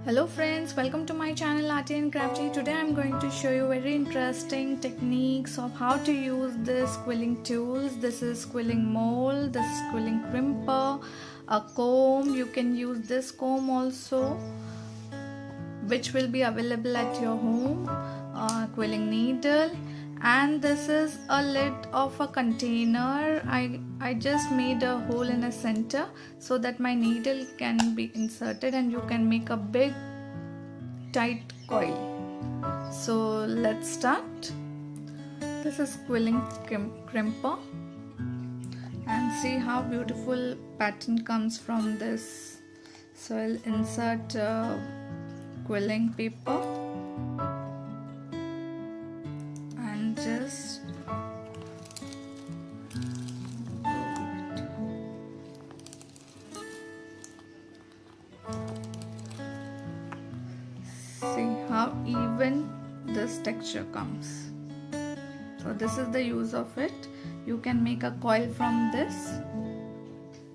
Hello friends, welcome to my channel Arty and Crafty. Today I'm going to show you very interesting techniques of how to use this quilling tools. This is quilling mold, this is quilling crimper, a comb. You can use this comb also, which will be available at your home, quilling needle, and this is a lid of a container. I just made a hole in a center so that my needle can be inserted and you can make a big tight coil. So let's start. This is quilling crimper, and see how beautiful pattern comes from this. So I'll insert quilling paper and just see how even this texture comes. So this is the use of it. You can make a coil from this.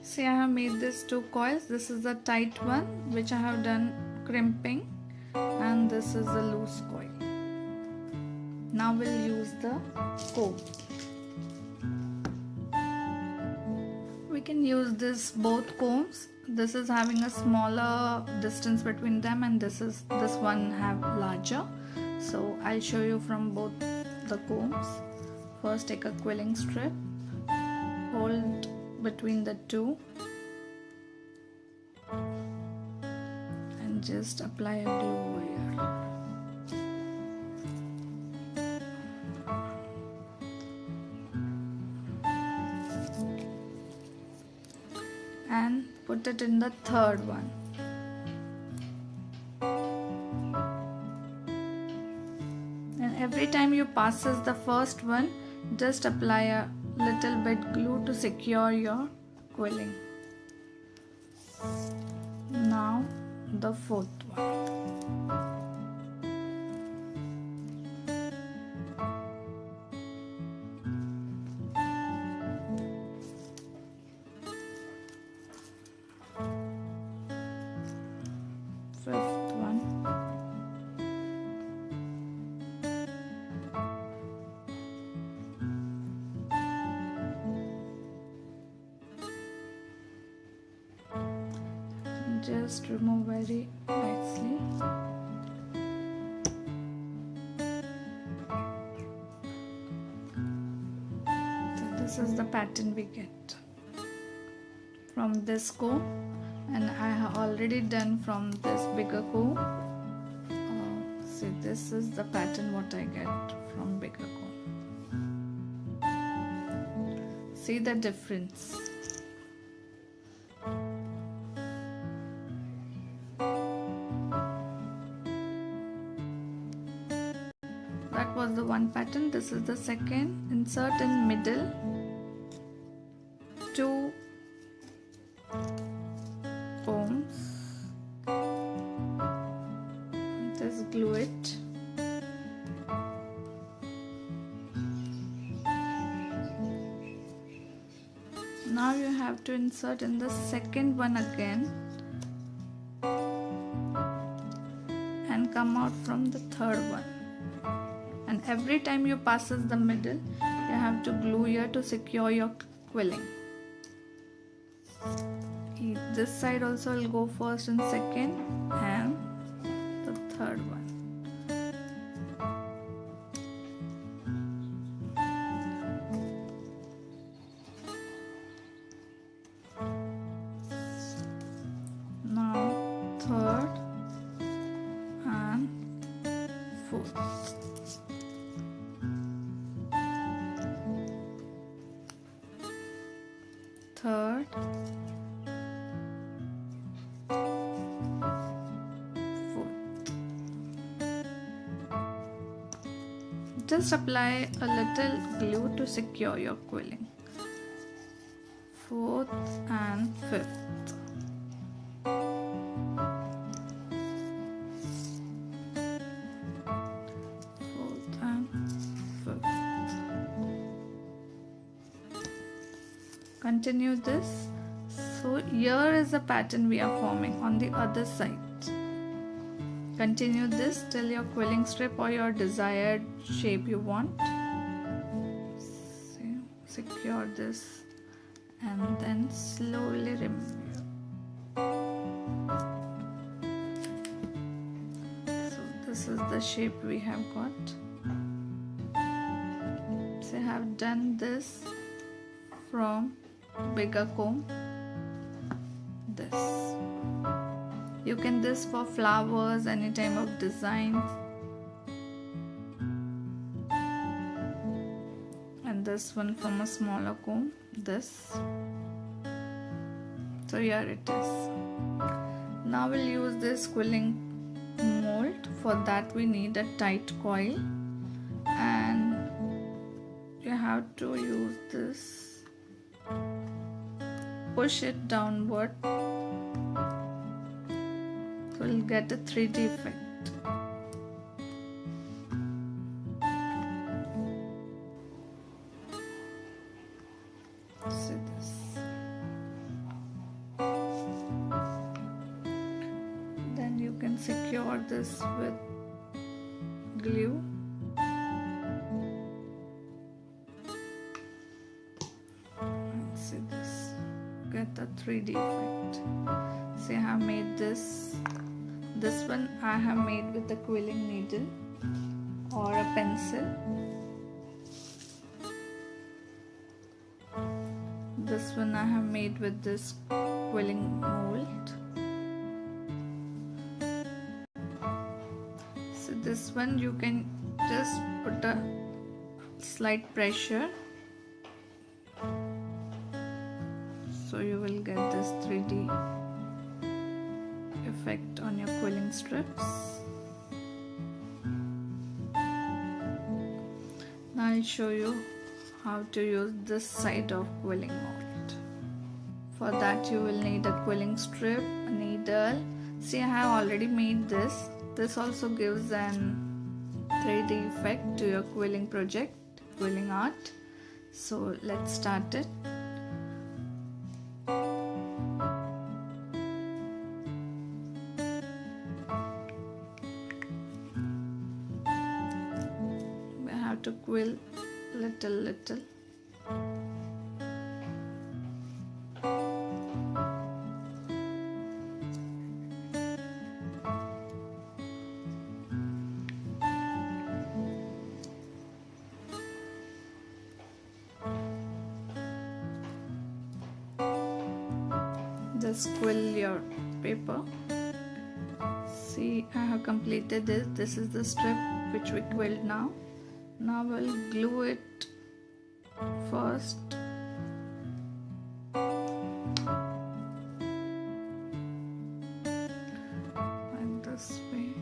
See, I have made this two coils. This is the tight one which I have done crimping, and this is the loose coil. Now we'll use the comb. We can use this both combs. This is having a smaller distance between them, and this one have larger. So I'll show you from both the combs. First take a quilling strip, hold between the two and just apply a glue over here. And put it in the third one. And every time you passes the first one, just apply a little bit glue to secure your quilling. Now the fourth one. Fifth one. Just remove very nicely. So this is the pattern we get from this comb, and I have already done from this bigger comb. See, this is the pattern what I get from bigger comb. See the difference. That was the one pattern. This is the second. Insert in middle two combs. Just glue it. Now you have to insert in the second one again and come out from the third one. And every time you passes the middle, you have to glue here to secure your quilling. This side also will go first and second, and the third one. Now third and fourth. Third, fourth. Just apply a little glue to secure your quilling. Fourth and fifth. Fourth and fifth. Continue this. So here is the pattern we are forming on the other side. Continue this till your quilling strip or your desired shape you want. See, secure this and then slowly remove. So this is the shape we have got. So I have done this from bigger comb. This. You can this for flowers, any type of designs. And this one from a smaller comb, this. So here it is. Now we'll use this quilling mold. For that we need a tight coil. And you have to use this. Push it downward. We'll get a 3D effect. See this. Then you can secure this with glue. And see this. Get the 3D effect. See, I have made this. This one I have made with a quilling needle or a pencil. This one I have made with this quilling mold. So this one you can just put a slight pressure. So you will get this 3D effect on your quilling strips. Now I'll show you how to use this side of quilling mold. For that you will need a quilling strip, a needle. See, I have already made this. This also gives an 3D effect to your quilling project, quilling art. So let's start it. To quill little. Just quill your paper. See, I have completed this. This is the strip which we quilled now. Now we'll glue it first. Like this way.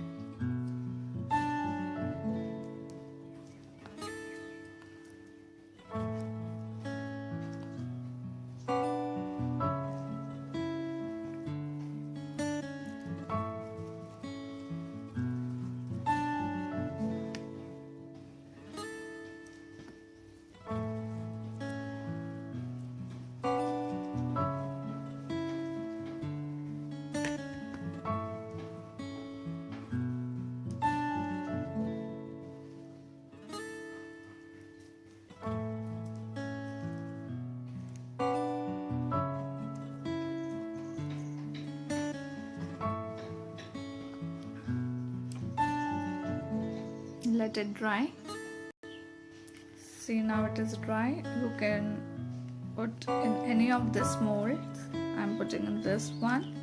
Let it dry. See, now it is dry. You can put in any of this molds. I'm putting in this one.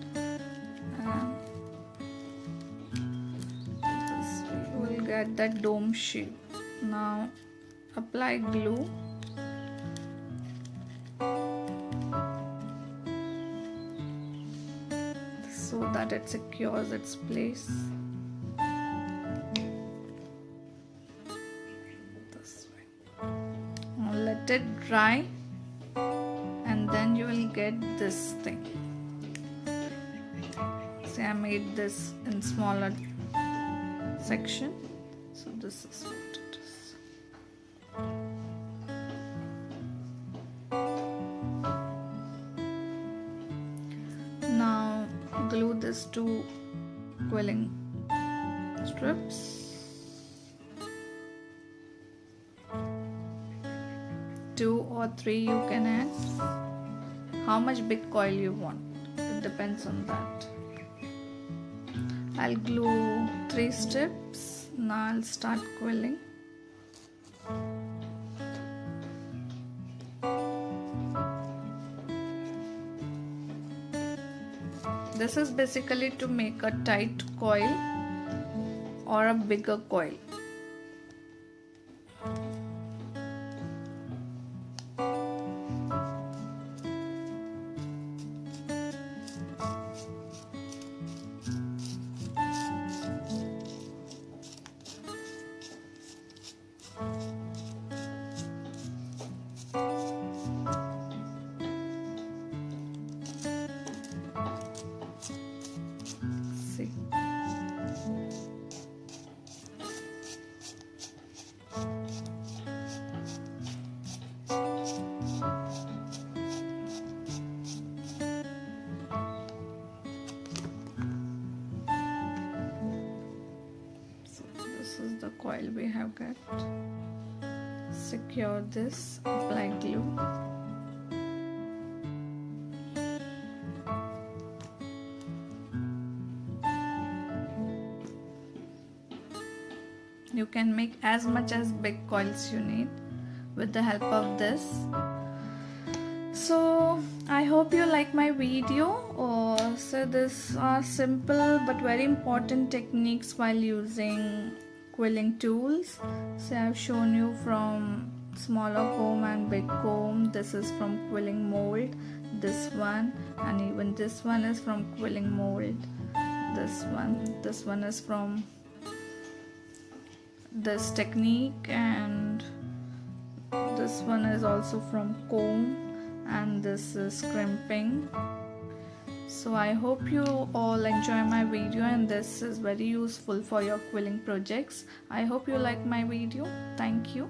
This we will get that dome shape. Now apply glue. So that it secures its place. Let it dry and then you will get this thing. See, I made this in smaller section, so this is what it is. Now glue this to quilling strips. Two or three you can add. How much big coil you want, it depends on that. I'll glue 3 strips. Now I'll start quilling. This is basically to make a tight coil or a bigger coil. This is the coil we have got. Secure this, apply glue. You can make as much as big coils you need with the help of this. So I hope you like my video. So these are simple but very important techniques while using quilling tools. So I've shown you from smaller comb and big comb. This is from quilling mold. This one, and even this one is from quilling mold. This one is from this technique, and this one is also from comb, and this is crimping. So I hope you all enjoy my video, and this is very useful for your quilling projects. I hope you like my video. Thank you.